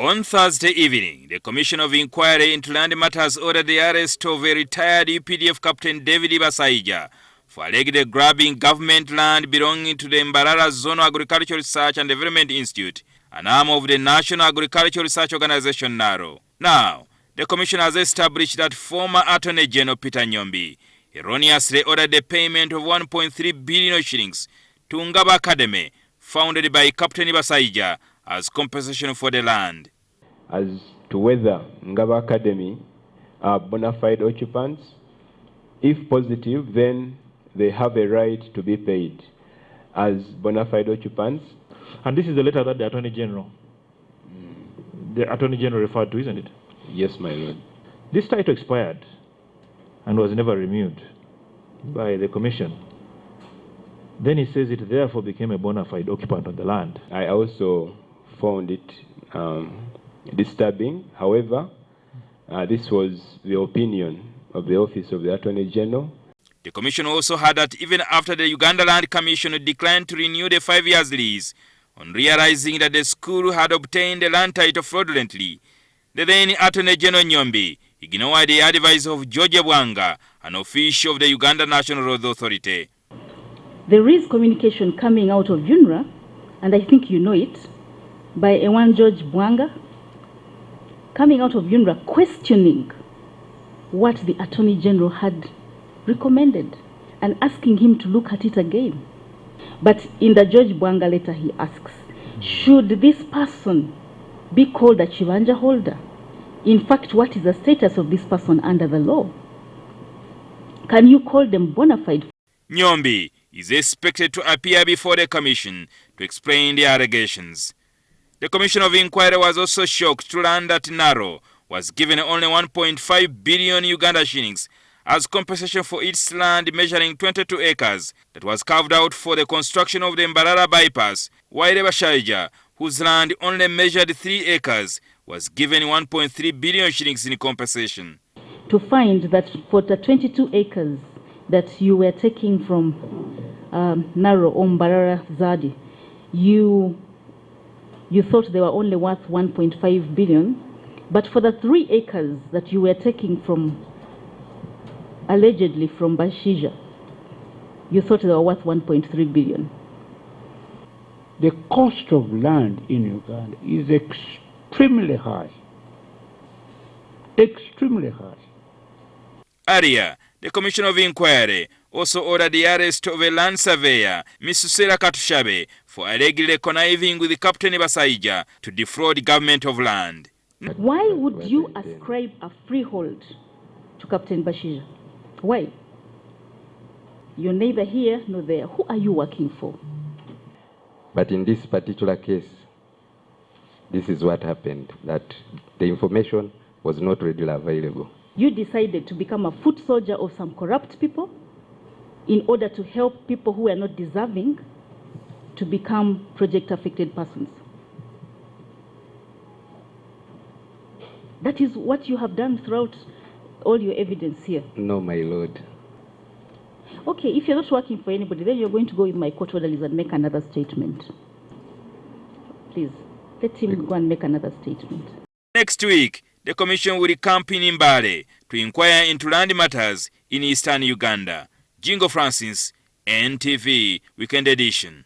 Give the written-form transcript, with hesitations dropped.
On Thursday evening, the Commission of Inquiry into Land Matters ordered the arrest of a retired UPDF Captain David Basaija for allegedly grabbing government land belonging to the Mbarara Zonal Agricultural Research and Development Institute, an arm of the National Agricultural Research Organization NARO. Now, the Commission has established that former Attorney General Peter Nyombi erroneously ordered the payment of 1.3 billion shillings to Ngabo Academy, founded by Captain Basaija, as compensation for the land. As to whether Ngabo Academy are bonafide occupants, if positive, then they have a right to be paid as bonafide occupants. And this is the letter that the Attorney General, referred to, isn't it? Yes, my lord. This title expired and was never renewed by the Commission. Then he says it therefore became a bona fide occupant of the land. I also found it disturbing. However, this was the opinion of the Office of the Attorney General. The Commission also had that even after the Uganda Land Commission declined to renew the 5 years lease, on realizing that the school had obtained the land title fraudulently, the then Attorney General Nyombi ignored the advice of George Bwanga, an official of the Uganda National Roads Authority. There is communication coming out of UNRA, and I think you know it, by one George Bwanga, coming out of UNRA questioning what the Attorney General had recommended and asking him to look at it again. But in the George Bwanga letter he asks, should this person be called a chibanja holder? In fact, what is the status of this person under the law? Can you call them bona fide? Nyombi is expected to appear before the Commission to explain the allegations. The Commission of Inquiry was also shocked to learn that NARO was given only 1.5 billion Uganda shillings as compensation for its land measuring 22 acres that was carved out for the construction of the Mbarara bypass, while Basaija, whose land only measured 3 acres, was given 1.3 billion shillings in compensation. To find that for the 22 acres that you were taking from NARO or Mbarara Zadi, you thought they were only worth 1.5 billion, but for the 3 acres that you were taking from, allegedly from Basaija, you thought they were worth 1.3 billion. The cost of land in Uganda is extremely high. Extremely high. Earlier, the Commission of Inquiry also ordered the arrest of a land surveyor, Ms. Susela Katushabe, for allegedly conniving with Captain Basaija to defraud government of land. Why would you ascribe a freehold to Captain Basaija? Why? You're neither here nor there. Who are you working for? But in this particular case, this is what happened, that the information was not readily available. You decided to become a foot soldier of some corrupt people in order to help people who are not deserving to become project-affected persons. That is what you have done throughout all your evidence here. No, my lord. Okay, if you're not working for anybody, then you're going to go with my court orderlies and make another statement. Please, let him go and make another statement. Next week, the Commission will camp in Mbarara to inquire into land matters in eastern Uganda. Jingo Francis, NTV, Weekend Edition.